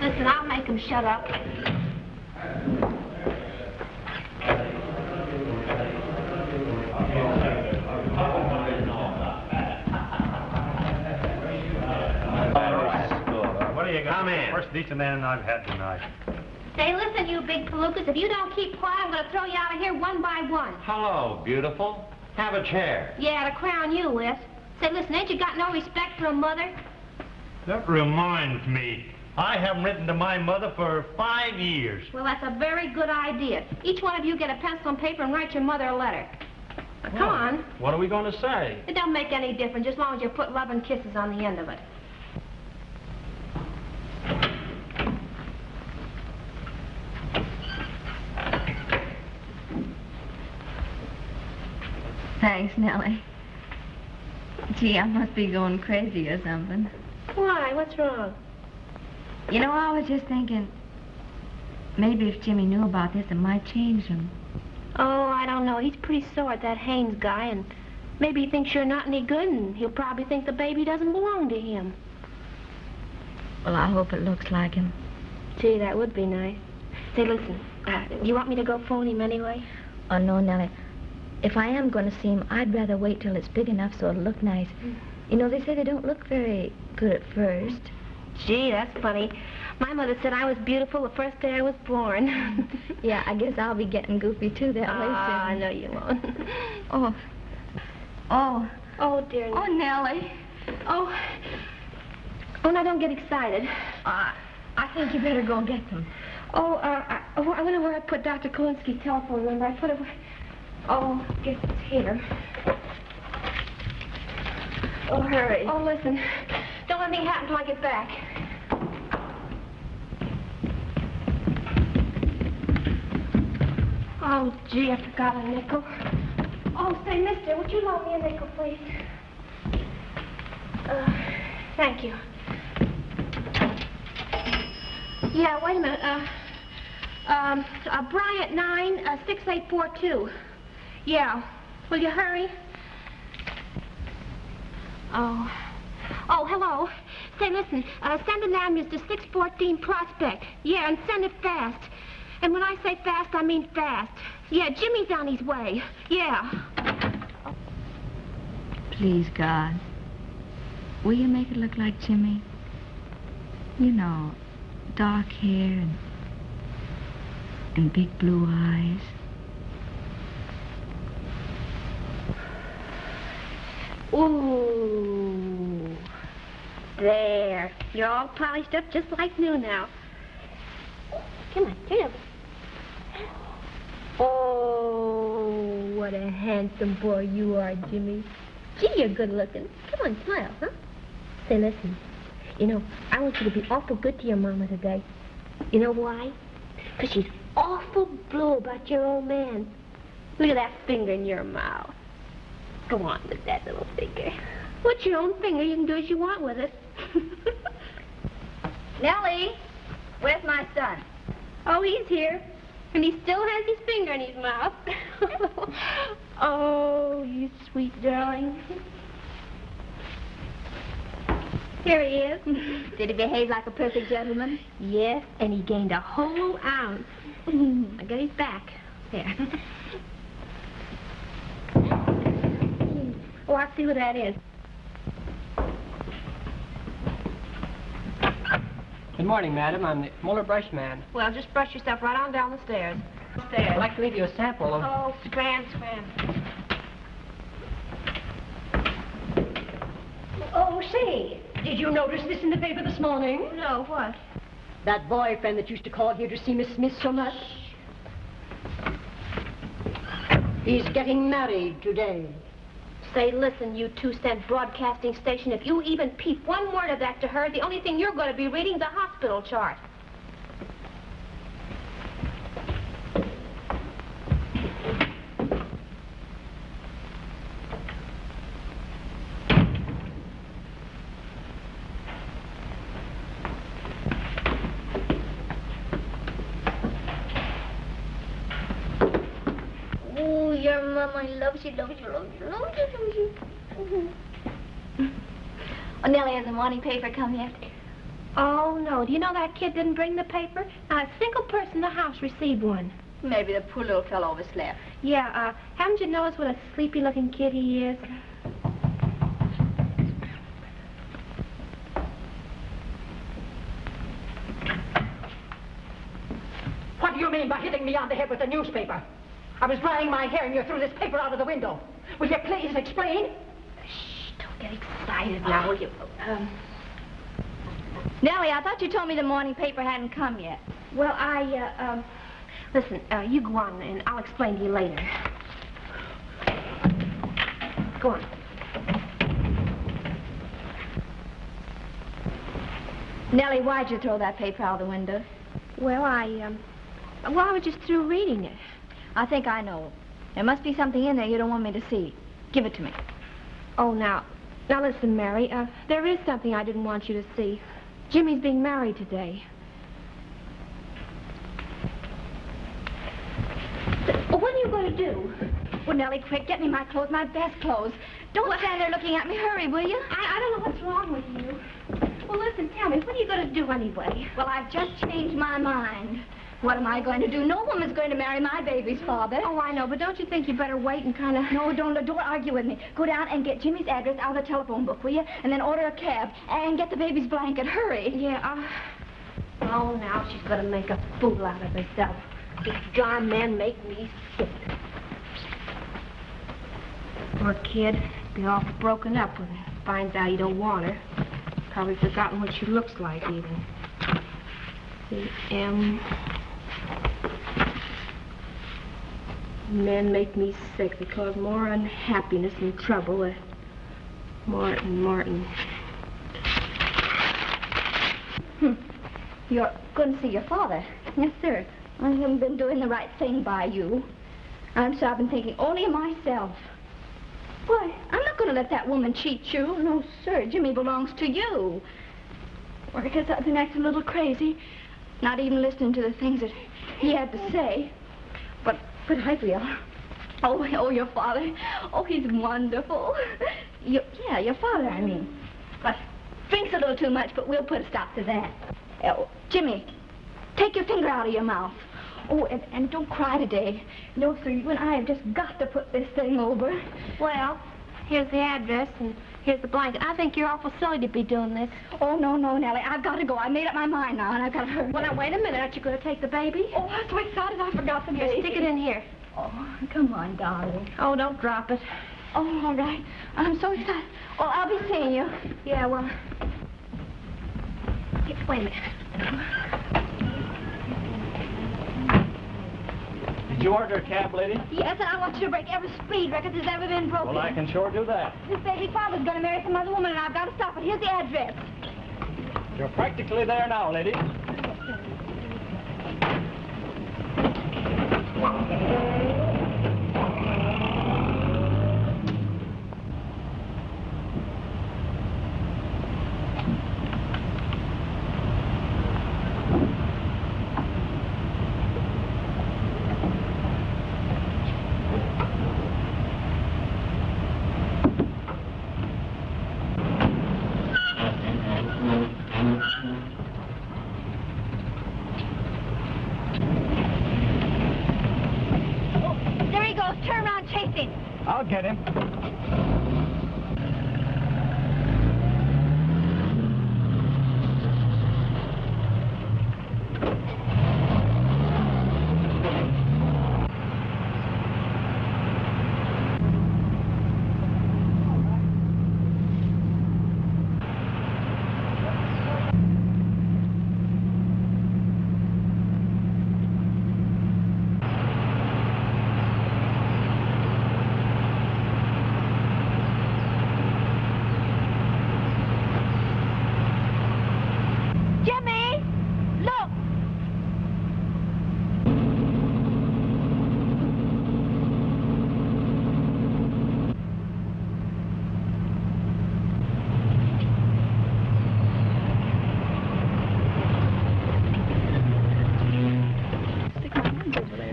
Listen, I'll make them shut up. What do you got? Come in. First decent man I've had tonight. Say, listen, you big palookas, if you don't keep quiet, I'm going to throw you out of here one by one. Hello, beautiful. Have a chair. Yeah, to crown you with. Say, listen, ain't you got no respect for a mother? That reminds me. I haven't written to my mother for 5 years. Well, that's a very good idea. Each one of you get a pencil and paper and write your mother a letter. Now, come on. What are we going to say? It don't make any difference, as long as you put love and kisses on the end of it. Thanks, Nellie. Gee, I must be going crazy or something. Why? What's wrong? You know, I was just thinking, maybe if Jimmy knew about this, it might change him. Oh, I don't know. He's pretty sore at that Haynes guy, and maybe he thinks you're not any good, and he'll probably think the baby doesn't belong to him. Well, I hope it looks like him. Gee, that would be nice. Say, listen, you want me to go phone him anyway? Oh, no, Nellie. If I am going to see him, I'd rather wait till it's big enough so it'll look nice. You know, they say they don't look very good at first. Gee, that's funny. My mother said I was beautiful the first day I was born. Yeah, I guess I'll be getting goofy, too, that way soon. I know you won't. Oh, dear. Oh, Nellie. Oh, now don't get excited. I think you better go and get them. I wonder where I put Dr. Kolinsky's telephone number. I put it where... Oh, I guess it's here. Oh, hurry. Oh, listen. Don't let anything happen till I get back. Oh, gee, I forgot a nickel. Oh, say, mister, would you loan me a nickel, please? Thank you. Yeah, wait a minute. Bryant 9, 6842. Yeah. Will you hurry? Oh, hello. Say, listen, send an ambulance to 614 Prospect. Yeah, and send it fast. And when I say fast, I mean fast. Yeah, Jimmy's on his way. Yeah. Please, God, will you make it look like Jimmy? You know, dark hair and big blue eyes. Ooh. There. You're all polished up just like new now. Come on, turn over. Oh, what a handsome boy you are, Jimmy. Gee, you're good looking. Come on, smile, huh? Say, listen. You know, I want you to be awful good to your mama today. You know why? Because she's awful blue about your old man. Look at that finger in your mouth. Go on with that little finger. What's your own finger? You can do as you want with it. Nellie, where's my son? Oh, he's here. And he still has his finger in his mouth. Oh, you sweet darling. Here he is. Did he behave like a perfect gentleman? Yes, and he gained a whole ounce. I got his back. There. Oh, I'll see who that is. Good morning, madam. I'm the Muller brush man. Well, just brush yourself right on down the stairs. I'd like to leave you a sample of... Oh, scram. Oh, say, did you notice this in the paper this morning? No, what? That boyfriend that used to call here to see Miss Smith so much. He's getting married today. Say, listen, you 2-cent broadcasting station, if you even peep one word of that to her, the only thing you're going to be reading is the hospital chart. Oh, your mama loves you. Oh, Nellie, has the morning paper come yet? Oh, no. Do you know that kid didn't bring the paper? Not a single person in the house received one. Maybe the poor little fellow overslept. Yeah, haven't you noticed what a sleepy-looking kid he is? What do you mean by hitting me on the head with a newspaper? I was drying my hair and you threw this paper out of the window. Will you please explain? Shh, don't get excited now, will you? Nellie, I thought you told me the morning paper hadn't come yet. Well, listen, you go on and I'll explain to you later. Go on. Nellie, why'd you throw that paper out of the window? Well, I was just through reading it. I think I know. There must be something in there you don't want me to see. Give it to me. Oh, now listen, Mary, there is something I didn't want you to see. Jimmy's being married today. What are you going to do? Well, Nellie, quick, get me my clothes, my best clothes. Don't stand there looking at me. Hurry, will you? I don't know what's wrong with you. Well, listen, tell me, what are you going to do anyway? Well, I've just changed my mind. What am I going to do? No woman's going to marry my baby's father. Oh, I know, but don't you think you better wait and kind of... No, don't argue with me. Go down and get Jimmy's address out of the telephone book, will you? And then order a cab and get the baby's blanket. Hurry. Yeah, Oh, now she's going to make a fool out of herself. These darn men make me sick. Poor kid. Be all broken up when he finds out you don't want her. Probably forgotten what she looks like, even. The Men make me sick. They cause more unhappiness and trouble. Martin. You're going to see your father? Yes, sir. I haven't been doing the right thing by you. I'm sure I've been thinking only of myself. Why, I'm not going to let that woman cheat you. No, sir. Jimmy belongs to you. Or I guess I've been acting a little crazy. Not even listening to the things that he had to say. But I will. Oh, your father. Oh, he's wonderful. Your father, I mean. But drinks a little too much, but we'll put a stop to that. Oh, Jimmy, take your finger out of your mouth. Oh, and don't cry today. No, sir, you and I have just got to put this thing over. Well, here's the address, and here's the blanket. I think you're awful silly to be doing this. Oh, no, Nellie. I've got to go. I made up my mind now, and I've got to hurry. Well, now, wait a minute. Aren't you going to take the baby? Oh, I'm so excited I forgot the baby. Stick it in here. Oh, come on, darling. Oh, don't drop it. Oh, all right. I'm so excited. Oh, I'll be seeing you. Yeah, well... Wait a minute. Did you order a cab, lady? Yes, and I want you to break every speed record that's ever been broken. Well, I can sure do that. This baby's father's going to marry some other woman, and I've got to stop it. Here's the address. You're practically there now, lady. I'll get him.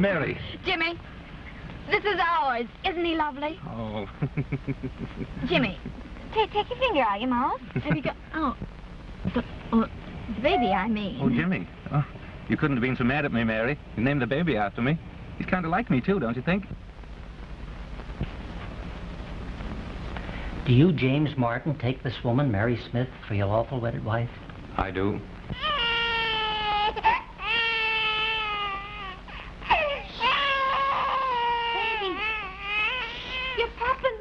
Mary. Jimmy, this is ours. Isn't he lovely? Oh. Jimmy, take your finger out of your mouth. Have you got... Oh. The baby, I mean. Oh, Jimmy. Oh, you couldn't have been so mad at me, Mary. You named the baby after me. He's kind of like me, too, don't you think? Do you, James Martin, take this woman, Mary Smith, for your lawful wedded wife? I do. You're popping